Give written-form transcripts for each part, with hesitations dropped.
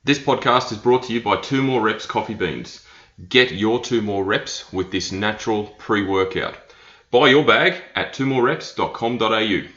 This podcast is brought to you by 2 More Reps Coffee Beans. Get your 2 more reps with this natural pre-workout. Buy your bag at 2morereps.com.au.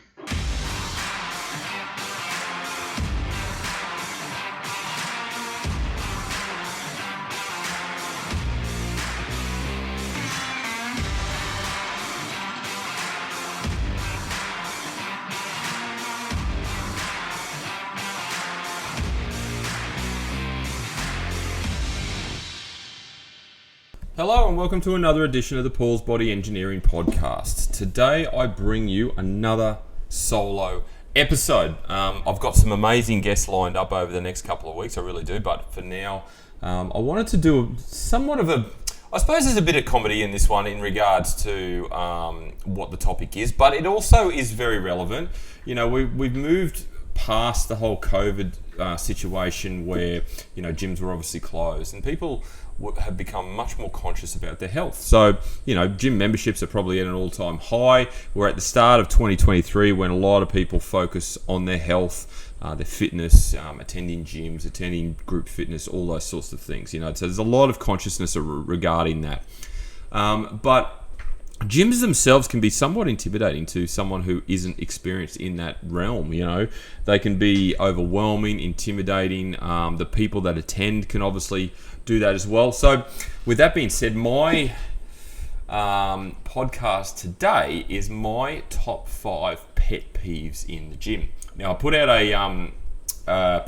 Hello and welcome to another edition of the Paul's Body Engineering Podcast. Today I bring you another solo episode. I've got some amazing guests lined up over the next couple of weeks, I really do, but for now I wanted to do somewhat of a, I suppose there's a bit of comedy in this one in regards to what the topic is, but it also is very relevant. You know, we've moved past the whole COVID situation where, you know, gyms were obviously closed and people have become much more conscious about their health. So, you know, gym memberships are probably at an all-time high. We're at the start of 2023 when a lot of people focus on their health, their fitness, attending gyms, attending group fitness, all those sorts of things. You know, so there's a lot of consciousness regarding that. But gyms themselves can be somewhat intimidating to someone who isn't experienced in that realm. You know, they can be overwhelming, intimidating. The people that attend can obviously do that as well. So with that being said, my podcast today is my top 5 pet peeves in the gym. Now, I put out a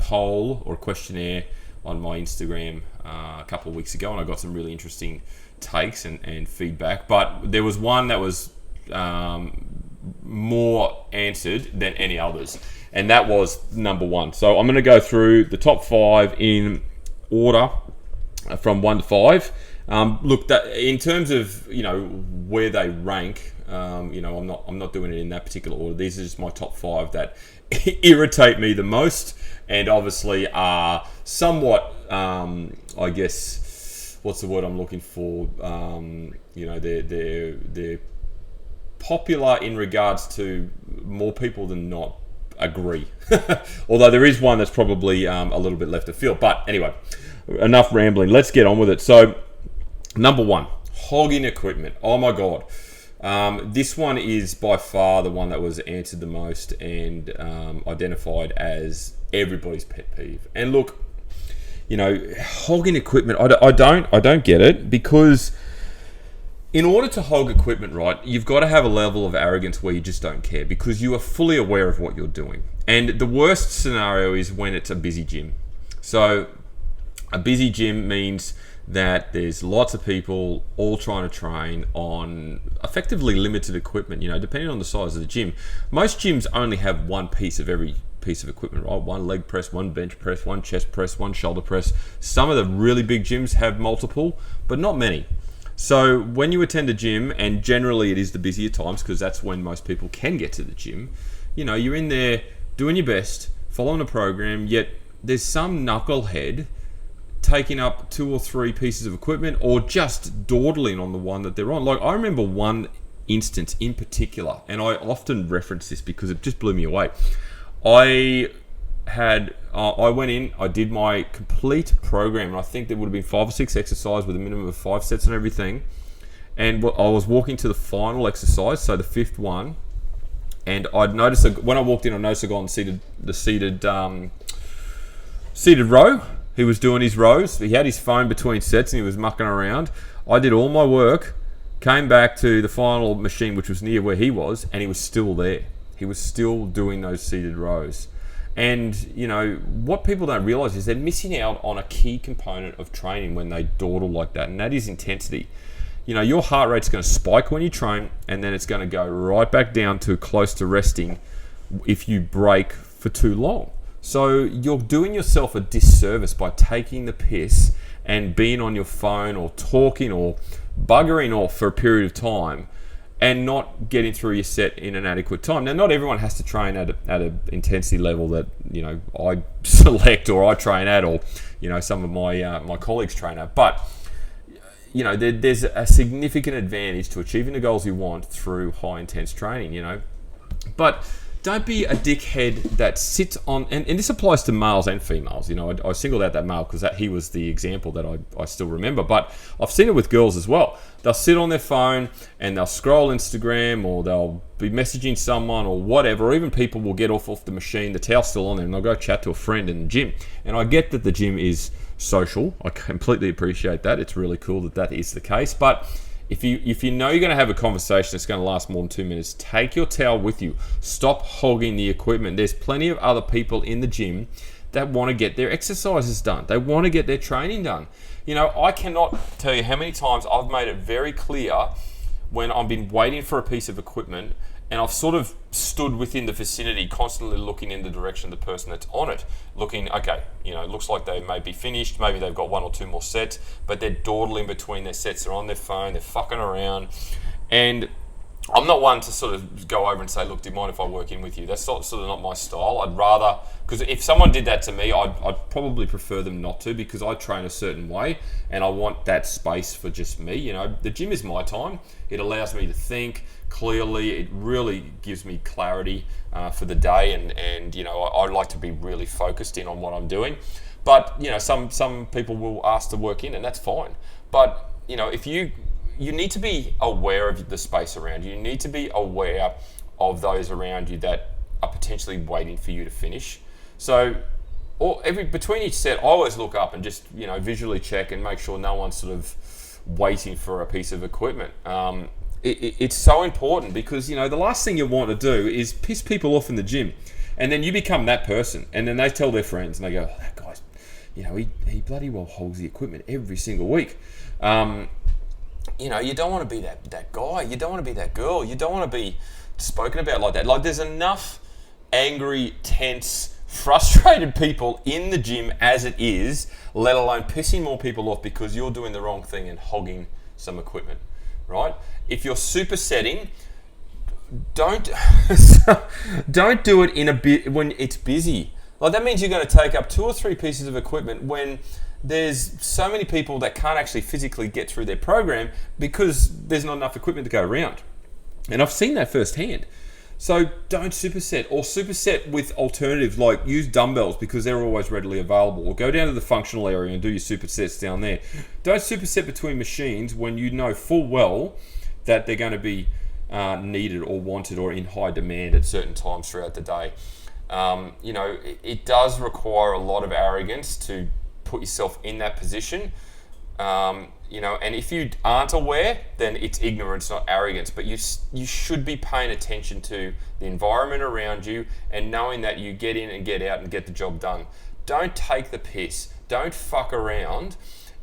poll or a questionnaire on my Instagram a couple of weeks ago, and I got some really interesting takes and feedback, but there was one that was more answered than any others, and that was number 1. So I'm going to go through the top 5 in order from 1 to 5. Look, that in terms of, you know, where they rank, you know, I'm not doing it in that particular order. These are just my top 5 that irritate me the most, and obviously are somewhat, I guess, what's the word I'm looking for? You know, they're popular in regards to more people than not agree. Although there is one that's probably a little bit left of field. But anyway, enough rambling. Let's get on with it. So, number 1, hogging equipment. Oh my God. This one is by far the one that was answered the most and identified as everybody's pet peeve. And look, you know, hogging equipment, I don't get it, because in order to hog equipment right, you've got to have a level of arrogance where you just don't care, because you are fully aware of what you're doing. And the worst scenario is when it's a busy gym. So a busy gym means that there's lots of people all trying to train on effectively limited equipment, you know, depending on the size of the gym. Most gyms only have one piece of every piece of equipment, right? One leg press, one bench press, one chest press, one shoulder press. Some of the really big gyms have multiple, but not many. So when you attend a gym, and generally it is the busier times because that's when most people can get to the gym, you know, you're in there doing your best, following a program, yet there's some knucklehead taking up 2 or 3 pieces of equipment, or just dawdling on the one that they're on. Like, I remember one instance in particular, and I often reference this because it just blew me away. I went in, I did my complete program, and I think there would have been 5 or 6 exercises with a minimum of 5 sets and everything. And I was walking to the final exercise, so the 5th one, and I'd noticed when I walked in, I noticed a guy on the seated row. He was doing his rows. He had his phone between sets and he was mucking around. I did all my work, came back to the final machine, which was near where he was, and he was still there. He was still doing those seated rows. And, you know, what people don't realize is they're missing out on a key component of training when they dawdle like that, and that is intensity. You know, your heart rate's going to spike when you train, and then it's going to go right back down to close to resting if you break for too long. So you're doing yourself a disservice by taking the piss and being on your phone or talking or buggering off for a period of time and not getting through your set in an adequate time. Now, not everyone has to train at an intensity level that, you know, I select or I train at, or, you know, some of my colleagues train at. But, you know, there's a significant advantage to achieving the goals you want through high intense training, you know. But don't be a dickhead that sits on, and this applies to males and females. You know, I singled out that male because he was the example that I still remember. But I've seen it with girls as well. They'll sit on their phone and they'll scroll Instagram, or they'll be messaging someone or whatever. Or even people will get off the machine, the towel's still on there, and they'll go chat to a friend in the gym. And I get that the gym is social. I completely appreciate that. It's really cool that is the case. But if you know you're going to have a conversation that's going to last more than 2 minutes, take your towel with you. Stop hogging the equipment. There's plenty of other people in the gym that want to get their exercises done. They want to get their training done. You know, I cannot tell you how many times I've made it very clear when I've been waiting for a piece of equipment and I've sort of stood within the vicinity, constantly looking in the direction of the person that's on it, looking, okay, you know, it looks like they may be finished, maybe they've got 1 or 2 more sets, but they're dawdling between their sets, they're on their phone, they're fucking around, and I'm not one to sort of go over and say, look, do you mind if I work in with you? That's sort of not my style. I'd rather, because if someone did that to me, I'd probably prefer them not to, because I train a certain way and I want that space for just me. You know, the gym is my time. It allows me to think clearly. It really gives me clarity for the day, and you know, I like to be really focused in on what I'm doing. But you know, some people will ask to work in, and that's fine. But you know, if you need to be aware of the space around you. You need to be aware of those around you that are potentially waiting for you to finish. So, between each set, I always look up and just, you know, visually check and make sure no one's sort of waiting for a piece of equipment. It's so important, because, you know, the last thing you want to do is piss people off in the gym, and then you become that person, and then they tell their friends and they go, oh, that guy's, you know, he bloody well holds the equipment every single week. You know, you don't want to be that guy. You don't want to be that girl. You don't want to be spoken about like that. Like, there's enough angry, tense, frustrated people in the gym as it is, let alone pissing more people off because you're doing the wrong thing and hogging some equipment, right? If you're supersetting, don't do it in a bit when it's busy. Like, that means you're going to take up 2 or 3 pieces of equipment when there's so many people that can't actually physically get through their program because there's not enough equipment to go around. And I've seen that firsthand. So don't superset, or superset with alternatives, like use dumbbells because they're always readily available, or go down to the functional area and do your supersets down there. Don't superset between machines when you know full well that they're going to be needed or wanted or in high demand at certain times throughout the day. You know, it does require a lot of arrogance to put yourself in that position, you know, and if you aren't aware, then it's ignorance, not arrogance. But you should be paying attention to the environment around you and knowing that you get in and get out and get the job done. Don't take the piss. Don't fuck around,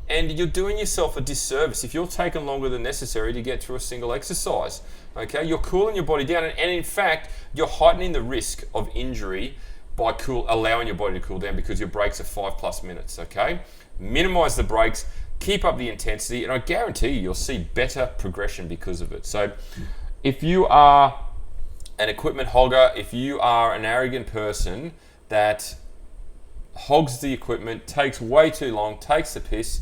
and you're doing yourself a disservice if you're taking longer than necessary to get through a single exercise. Okay, you're cooling your body down, and in fact, you're heightening the risk of injury by allowing your body to cool down, because your breaks are 5+ minutes, okay? Minimize the breaks, keep up the intensity, and I guarantee you'll see better progression because of it. So if you are an equipment hogger, if you are an arrogant person that hogs the equipment, takes way too long, takes the piss,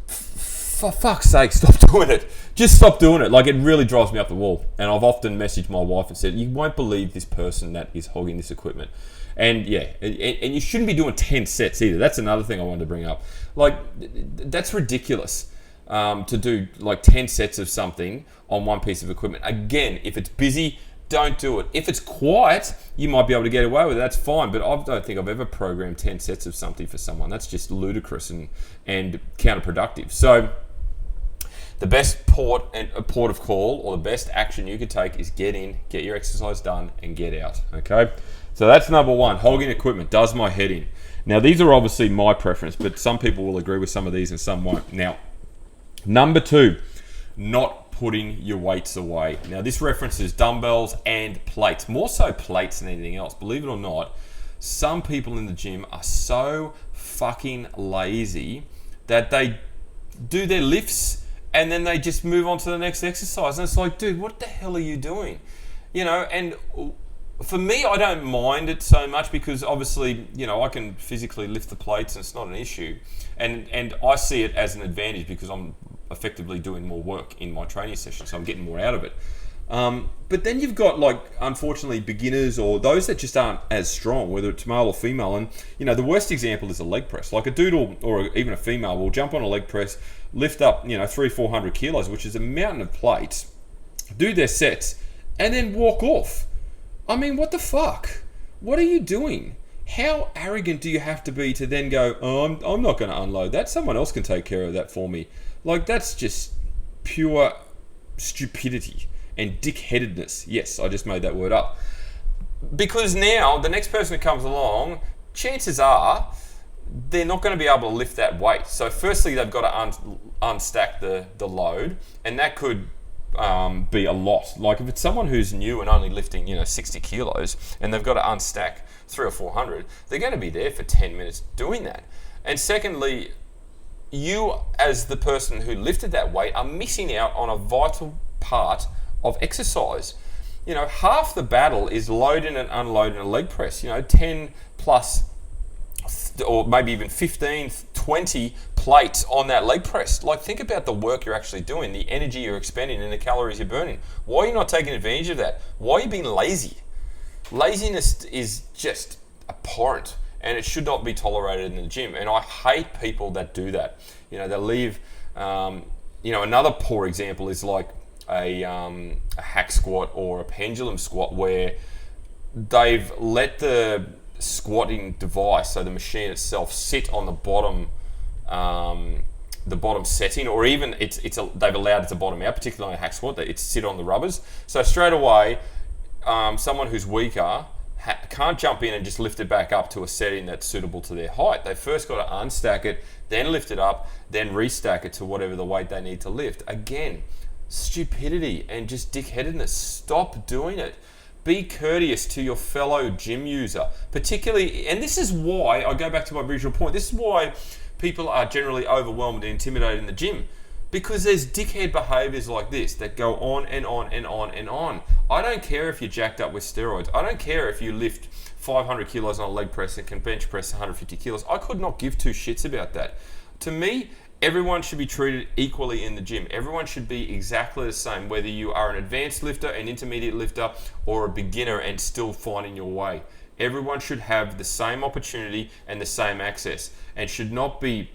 for fuck's sake, stop doing it. Just stop doing it. Like, it really drives me up the wall. And I've often messaged my wife and said, you won't believe this person that is hogging this equipment. And yeah, and you shouldn't be doing 10 sets either. That's another thing I wanted to bring up. Like, that's ridiculous to do like 10 sets of something on one piece of equipment. Again, if it's busy, don't do it. If it's quiet, you might be able to get away with it. That's fine. But I don't think I've ever programmed 10 sets of something for someone. That's just ludicrous and counterproductive. So the best port of call, or the best action you could take, is get in, get your exercise done, and get out. Okay? So that's number 1. Hogging equipment does my head in. Now, these are obviously my preference, but some people will agree with some of these and some won't. Now, number 2, not putting your weights away. Now, this references dumbbells and plates, more so plates than anything else. Believe it or not, some people in the gym are so fucking lazy that they do their lifts and then they just move on to the next exercise. And it's like, dude, what the hell are you doing? You know, and for me, I don't mind it so much because obviously, you know, I can physically lift the plates and it's not an issue. And I see it as an advantage because I'm effectively doing more work in my training session, so I'm getting more out of it. But then you've got, like, unfortunately, beginners or those that just aren't as strong, whether it's male or female. And, the worst example is a leg press. Like, a dude or even a female will jump on a leg press, lift up, 300-400 kilos, which is a mountain of plates, do their sets, and then walk off. I mean, what the fuck? What are you doing? How arrogant do you have to be to then go, oh, I'm not going to unload that. Someone else can take care of that for me. Like, that's just pure stupidity and dickheadedness. Yes, I just made that word up. Because now, the next person who comes along, chances are they're not going to be able to lift that weight. So firstly, they've got to unstack the load, and that could be a lot. Like, if it's someone who's new and only lifting 60 kilos and they've got to unstack 300 or 400, they're going to be there for 10 minutes doing that. And secondly, you as the person who lifted that weight are missing out on a vital part of exercise. Half the battle is loading and unloading a leg press. 10 plus, or maybe even 15, 20 plates on that leg press. Like, think about the work you're actually doing, the energy you're expending and the calories you're burning. Why are you not taking advantage of that? Why are you being lazy? Laziness is just abhorrent, and it should not be tolerated in the gym. And I hate people that do that. They leave, another poor example is like a hack squat or a pendulum squat, where they've let the squatting device, so the machine itself, sit on the bottom setting, or even they've allowed it to bottom out, particularly on a hack squat, that it's sit on the rubbers. So straight away, someone who's weaker can't jump in and just lift it back up to a setting that's suitable to their height. They've first got to unstack it, then lift it up, then restack it to whatever the weight they need to lift. Again, stupidity and just dickheadedness. Stop doing it. Be courteous to your fellow gym user, particularly, and this is why, I go back to my original point, this is why people are generally overwhelmed and intimidated in the gym, because there's dickhead behaviours like this that go on and on and on and on. I don't care if you're jacked up with steroids. I don't care if you lift 500 kilos on a leg press and can bench press 150 kilos. I could not give two shits about that. To me, everyone should be treated equally in the gym. Everyone should be exactly the same, whether you are an advanced lifter, an intermediate lifter, or a beginner and still finding your way. Everyone should have the same opportunity and the same access, and should not be,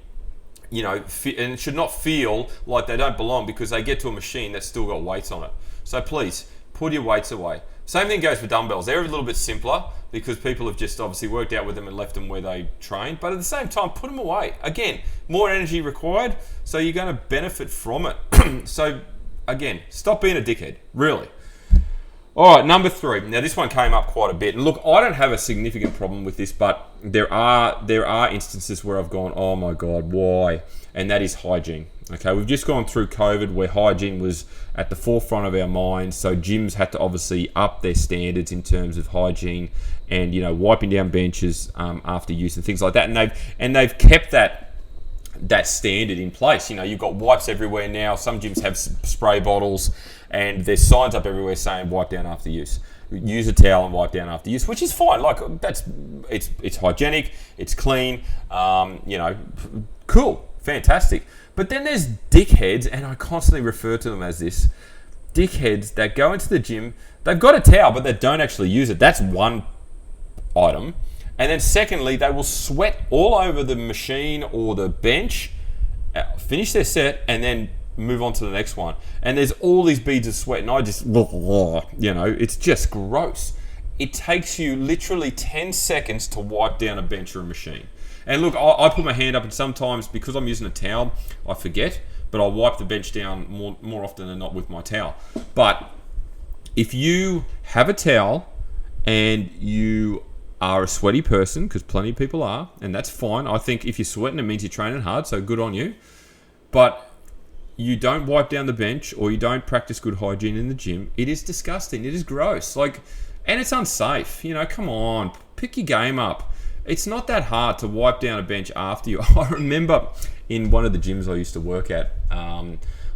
and should not feel like they don't belong because they get to a machine that's still got weights on it. So please, put your weights away. Same thing goes for dumbbells. They're a little bit simpler because people have just obviously worked out with them and left them where they train. But at the same time, put them away. Again, more energy required, so you're going to benefit from it. So again, stop being a dickhead, really. All right, number 3. Now this one came up quite a bit. And look, I don't have a significant problem with this, but there are instances where I've gone, oh my God, why? And that is hygiene. Okay, we've just gone through COVID where hygiene was at the forefront of our minds. So gyms had to obviously up their standards in terms of hygiene and, wiping down benches after use and things like that. And they've kept that standard in place. You've got wipes everywhere now. Some gyms have spray bottles, and there's signs up everywhere saying wipe down after use. Use a towel and wipe down after use, which is fine. Like, it's hygienic, it's clean, cool, fantastic. But then there's dickheads, and I constantly refer to them as this, dickheads that go into the gym, they've got a towel, but they don't actually use it. That's one item. And then secondly, they will sweat all over the machine or the bench, finish their set, and then move on to the next one. And there's all these beads of sweat, and I just, it's just gross. It takes you literally 10 seconds to wipe down a bench or a machine. And look, I put my hand up, and sometimes because I'm using a towel, I forget, but I'll wipe the bench down more often than not with my towel. But if you have a towel and you are a sweaty person, because plenty of people are, and that's fine. I think if you're sweating, it means you're training hard, so good on you. But you don't wipe down the bench, or you don't practice good hygiene in the gym, it is disgusting. It is gross. And it's unsafe. Come on, pick your game up. It's not that hard to wipe down a bench after you. I remember in one of the gyms I used to work at,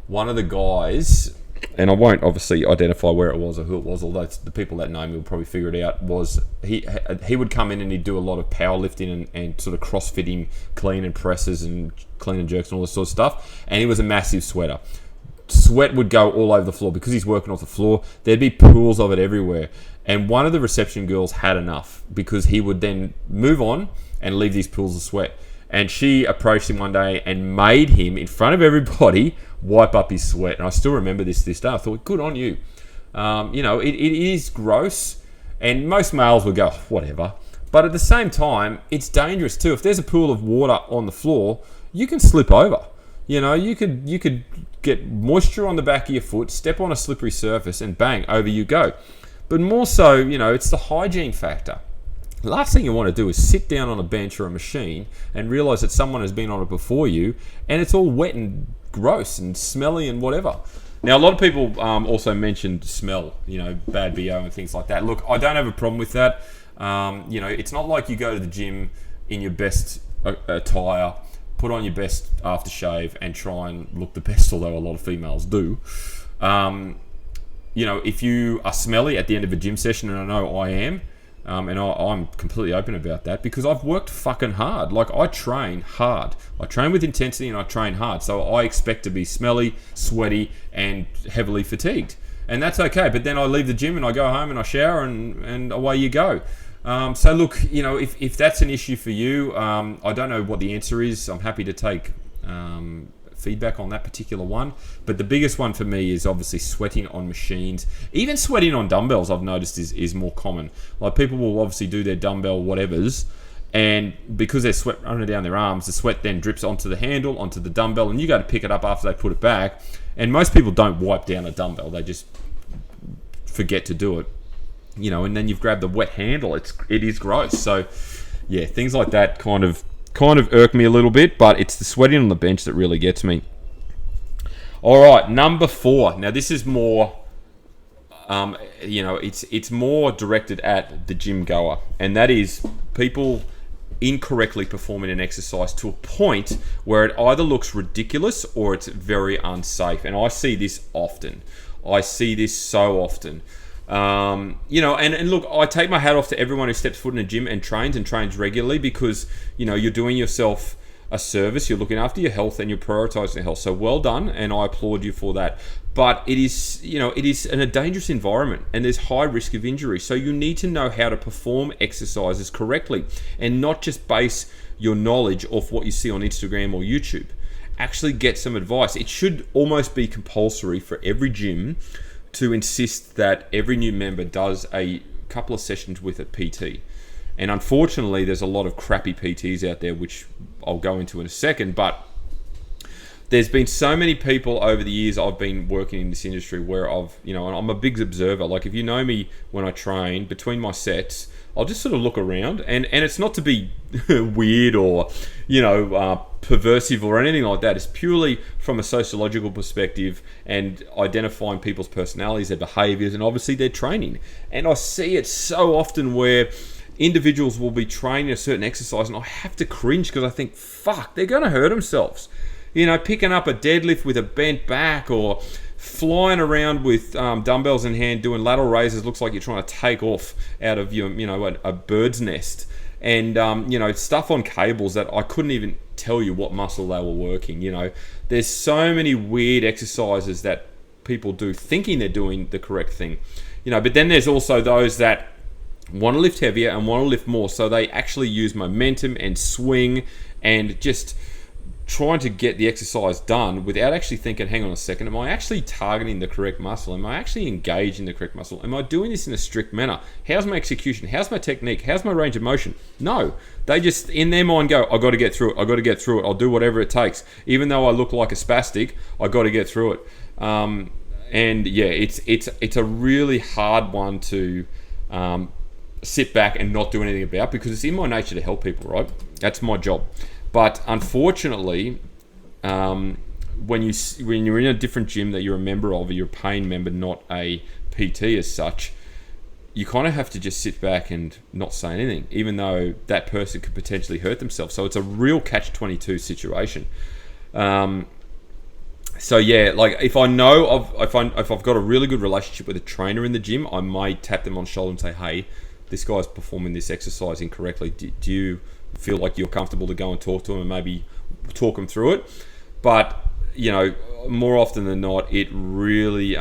one of the guys, and I won't obviously identify where it was or who it was, although the people that know me will probably figure it out, was he would come in and he'd do a lot of powerlifting and sort of crossfitting, clean and presses and clean and jerks and all this sort of stuff, and he was a massive sweater. sweat would go all over the floor because he's working off the floor. There'd be pools of it everywhere. And one of the reception girls had enough because he would then move on and leave these pools of sweat. And she approached him one day and made him, in front of everybody, wipe up his sweat. And I still remember this day. I thought, good on you. It is gross. And most males would go, whatever. But at the same time, it's dangerous too. If there's a pool of water on the floor, you can slip over. You could get moisture on the back of your foot, step on a slippery surface, and bang, over you go. But more so, it's the hygiene factor. The last thing you want to do is sit down on a bench or a machine and realize that someone has been on it before you, and it's all wet and gross and smelly and whatever. Now, a lot of people also mentioned smell, bad BO and things like that. Look, I don't have a problem with that. It's not like you go to the gym in your best attire, put on your best aftershave, and try and look the best, although a lot of females do. If you are smelly at the end of a gym session, and I know I am, and I'm completely open about that because I've worked fucking hard. Like, I train hard. I train with intensity and I train hard. So I expect to be smelly, sweaty, and heavily fatigued. And that's okay. But then I leave the gym and I go home and I shower and away you go. So look, if that's an issue for you, I don't know what the answer is. I'm happy to take feedback on that particular one. But the biggest one for me is obviously sweating on machines. Even sweating on dumbbells, I've noticed is more common. Like, people will obviously do their dumbbell whatevers, and because there's sweat running down their arms, the sweat then drips onto the handle, onto the dumbbell, and you go to pick it up after they put it back. And most people don't wipe down a dumbbell. They just forget to do it. And then you've grabbed the wet handle. It is gross. So, yeah, things like that kind of irk me a little bit, but it's the sweating on the bench that really gets me. All right, number 4. Now, this is more, it's more directed at the gym goer, and that is people incorrectly performing an exercise to a point where it either looks ridiculous or it's very unsafe. And I see this often. I see this so often. And look, I take my hat off to everyone who steps foot in a gym and trains regularly because, you're doing yourself a service, you're looking after your health and you're prioritizing your health. So well done, and I applaud you for that. But it is in a dangerous environment and there's high risk of injury. So you need to know how to perform exercises correctly and not just base your knowledge off what you see on Instagram or YouTube. Actually get some advice. It should almost be compulsory for every gym to insist that every new member does a couple of sessions with a PT. And unfortunately, there's a lot of crappy PTs out there, which I'll go into in a second, but there's been so many people over the years I've been working in this industry where and I'm a big observer. Like, if you know me when I train, between my sets, I'll just sort of look around, and it's not to be weird or, perversive or anything like that. It's purely from a sociological perspective and identifying people's personalities, their behaviors, and obviously their training. And I see it so often where individuals will be training a certain exercise and I have to cringe because I think, fuck, they're going to hurt themselves. Picking up a deadlift with a bent back or flying around with dumbbells in hand doing lateral raises looks like you're trying to take off out of your, a bird's nest. And, stuff on cables that I couldn't even tell you what muscle they were working. There's so many weird exercises that people do thinking they're doing the correct thing. But then there's also those that want to lift heavier and want to lift more. So they actually use momentum and swing and just trying to get the exercise done without actually thinking, hang on a second, am I actually targeting the correct muscle? Am I actually engaging the correct muscle? Am I doing this in a strict manner? How's my execution? How's my technique? How's my range of motion? No, they just, in their mind, go, I got to get through it. I got to get through it. I'll do whatever it takes. Even though I look like a spastic, I got to get through it. And yeah, it's a really hard one to sit back and not do anything about, because it's in my nature to help people, right? That's my job. But unfortunately, when you're in a different gym that you're a member of, or you're a paying member, not a PT as such, you kind of have to just sit back and not say anything, even though that person could potentially hurt themselves. So it's a real catch-22 situation. So yeah, like if I know if I've got a really good relationship with a trainer in the gym, I may tap them on the shoulder and say, hey, this guy's performing this exercise incorrectly. Do you feel like you're comfortable to go and talk to him and maybe talk him through it? But more often than not, it really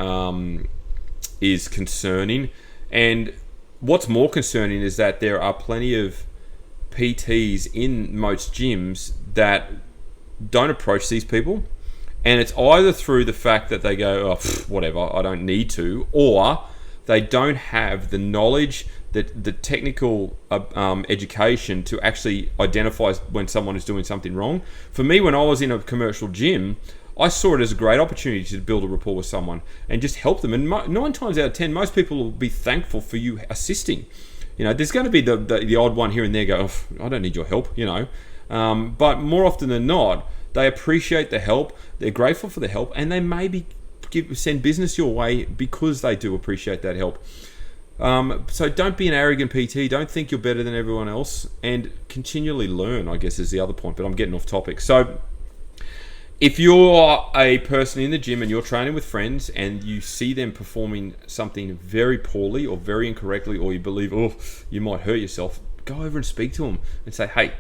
is concerning. And what's more concerning is that there are plenty of PTs in most gyms that don't approach these people. And it's either through the fact that they go, whatever, I don't need to, or they don't have the knowledge, the technical education to actually identify when someone is doing something wrong. For me, when I was in a commercial gym, I saw it as a great opportunity to build a rapport with someone and just help them. And 9 times out of 10, most people will be thankful for you assisting. There's going to be the odd one here and there go, I don't need your help, but more often than not, they appreciate the help, they're grateful for the help, and they maybe send business your way because they do appreciate that help. So don't be an arrogant PT, don't think you're better than everyone else, and continually learn, I guess, is the other point, but I'm getting off topic. So if you're a person in the gym and you're training with friends and you see them performing something very poorly or very incorrectly, or you believe, you might hurt yourself, go over and speak to them and say, hey,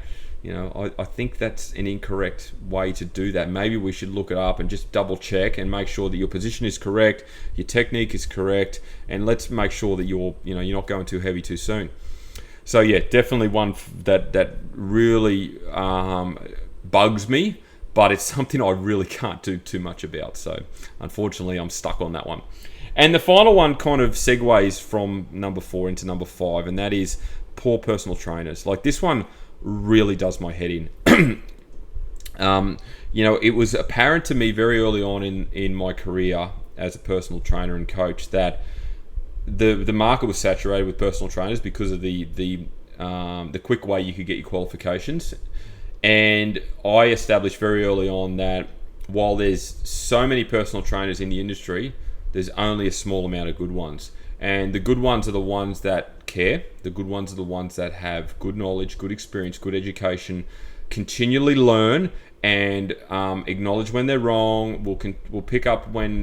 I think that's an incorrect way to do that. Maybe we should look it up and just double check and make sure that your position is correct, your technique is correct, and let's make sure that you're not going too heavy too soon. So yeah, definitely one that really bugs me, but it's something I really can't do too much about. So unfortunately, I'm stuck on that one. And the final one kind of segues from number 4 into number 5, and that is poor personal trainers. Like, this one really does my head in. It was apparent to me very early on in my career as a personal trainer and coach that the market was saturated with personal trainers because of the quick way you could get your qualifications. And I established very early on that while there's so many personal trainers in the industry, there's only a small amount of good ones. And the good ones are the ones that care. The good ones are the ones that have good knowledge, good experience, good education, continually learn and acknowledge when they're wrong. We'll pick up when,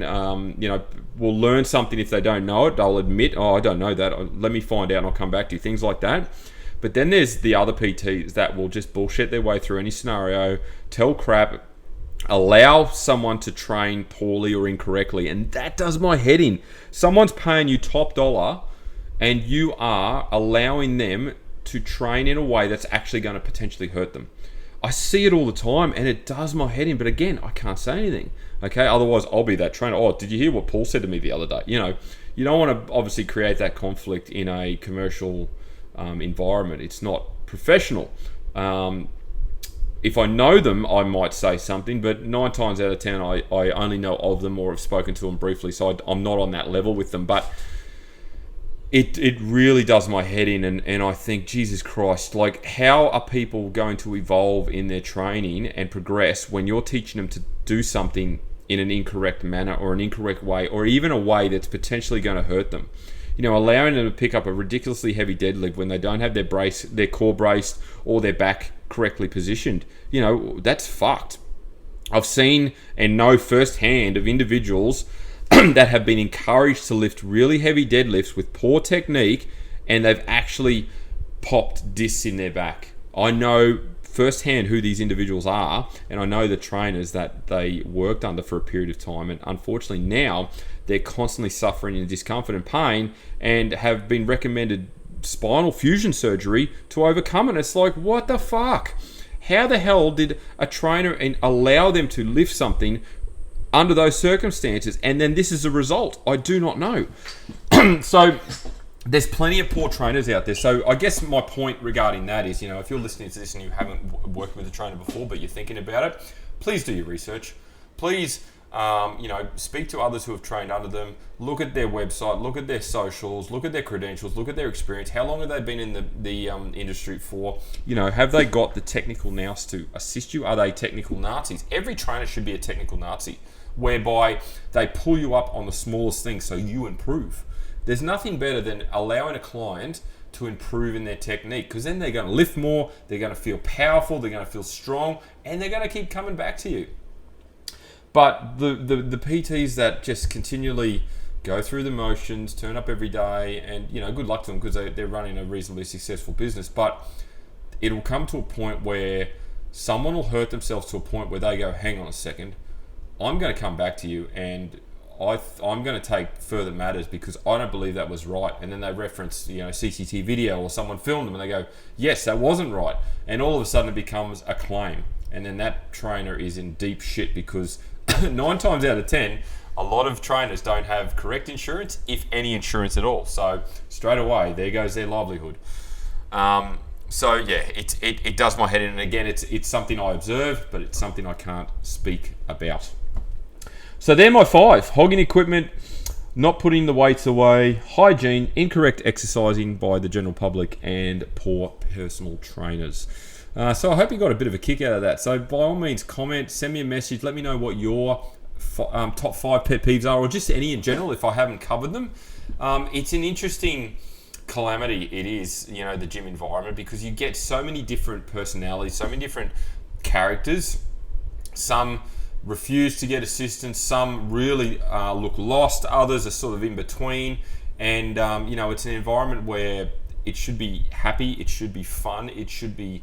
we'll learn something if they don't know it. They'll admit, I don't know that. Let me find out and I'll come back to you. Things like that. But then there's the other PTs that will just bullshit their way through any scenario, tell crap, allow someone to train poorly or incorrectly, and that does my head in. Someone's paying you top dollar and you are allowing them to train in a way that's actually going to potentially hurt them. I see it all the time and it does my head in, but again, I can't say anything. Okay, otherwise I'll be that trainer. Did you hear what Paul said to me the other day? You don't want to obviously create that conflict in a commercial environment. It's not professional. If I know them, I might say something, but 9 times out of 10, I only know of them or have spoken to them briefly, so I'm not on that level with them. But it really does my head in, and I think, Jesus Christ, like, how are people going to evolve in their training and progress when you're teaching them to do something in an incorrect manner or an incorrect way, or even a way that's potentially going to hurt them? Allowing them to pick up a ridiculously heavy deadlift when they don't have their core braced or their back correctly positioned, that's fucked. I've seen and know firsthand of individuals that have been encouraged to lift really heavy deadlifts with poor technique, and they've actually popped discs in their back. I know firsthand who these individuals are, and I know the trainers that they worked under for a period of time, and unfortunately now they're constantly suffering in discomfort and pain and have been recommended spinal fusion surgery to overcome it. It's like, what the fuck? How the hell did a trainer allow them to lift something under those circumstances, and then this is the result? I do not know. So there's plenty of poor trainers out there. So I guess my point regarding that is, if you're listening to this and you haven't worked with a trainer before but you're thinking about it, please do your research. Please speak to others who have trained under them, look at their website, look at their socials, look at their credentials, look at their experience. How long have they been in the industry for? Have they got the technical nous to assist you? Are they technical Nazis? Every trainer should be a technical Nazi, whereby they pull you up on the smallest things so you improve. There's nothing better than allowing a client to improve in their technique, because then they're going to lift more, they're going to feel powerful, they're going to feel strong, and they're going to keep coming back to you. But the PTs that just continually go through the motions, turn up every day, and good luck to them, because they're running a reasonably successful business. But it'll come to a point where someone will hurt themselves to a point where they go, hang on a second, I'm going to come back to you and I'm going to take further matters because I don't believe that was right. And then they reference, CCTV video or someone filmed them and they go, yes, that wasn't right. And all of a sudden it becomes a claim. And then that trainer is in deep shit because 9 times out of 10, a lot of trainers don't have correct insurance, if any insurance at all. So straight away, there goes their livelihood. So yeah, it does my head in. And again, it's something I observe, but it's something I can't speak about. So they're my 5. Hogging equipment, not putting the weights away, hygiene, incorrect exercising by the general public, and poor personal trainers. So I hope you got a bit of a kick out of that. So by all means, comment, send me a message, let me know what your top 5 pet peeves are, or just any in general if I haven't covered them. It's an interesting calamity, it is, the gym environment, because you get so many different personalities, so many different characters. Some refuse to get assistance, some really look lost, others are sort of in between. And it's an environment where it should be happy, it should be fun, it should be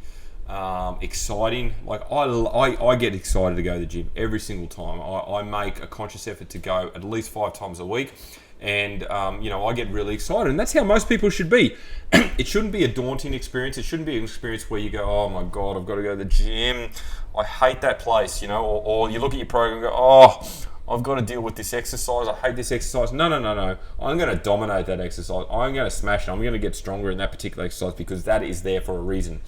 exciting. Like I get excited to go to the gym every single time. I make a conscious effort to go at least 5 times a week. And, I get really excited. And that's how most people should be. It shouldn't be a daunting experience. It shouldn't be an experience where you go, oh my God, I've got to go to the gym. I hate that place, or you look at your program and go, oh, I've got to deal with this exercise. I hate this exercise. No. I'm going to dominate that exercise. I'm going to smash it. I'm going to get stronger in that particular exercise because that is there for a reason.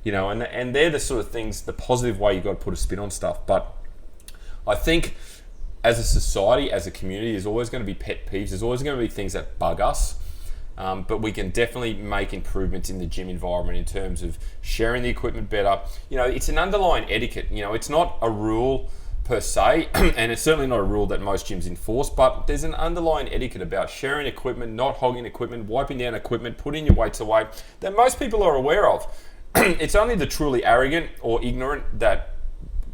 And they're the sort of things, the positive way you've got to put a spin on stuff. But I think as a society, as a community, there's always going to be pet peeves. There's always going to be things that bug us. But we can definitely make improvements in the gym environment in terms of sharing the equipment better. It's an underlying etiquette. It's not a rule per se, and it's certainly not a rule that most gyms enforce, but there's an underlying etiquette about sharing equipment, not hogging equipment, wiping down equipment, putting your weights away, that most people are aware of. It's only the truly arrogant or ignorant that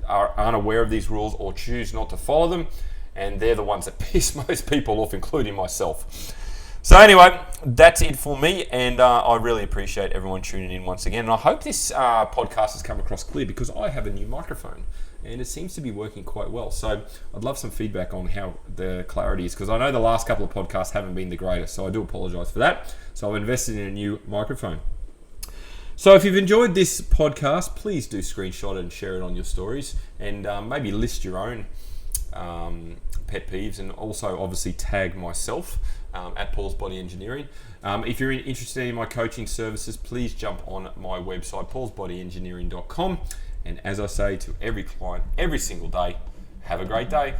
are unaware of these rules or choose not to follow them, and they're the ones that piss most people off, including myself. So anyway, that's it for me, and I really appreciate everyone tuning in once again, and I hope this podcast has come across clear because I have a new microphone and it seems to be working quite well. So I'd love some feedback on how the clarity is, because I know the last couple of podcasts haven't been the greatest, so I do apologize for that. So I've invested in a new microphone. So if you've enjoyed this podcast, please do screenshot it and share it on your stories, and maybe list your own pet peeves, and also obviously tag myself at Paul's Body Engineering. If you're interested in my coaching services, please jump on my website, paulsbodyengineering.com. And as I say to every client every single day, have a great day.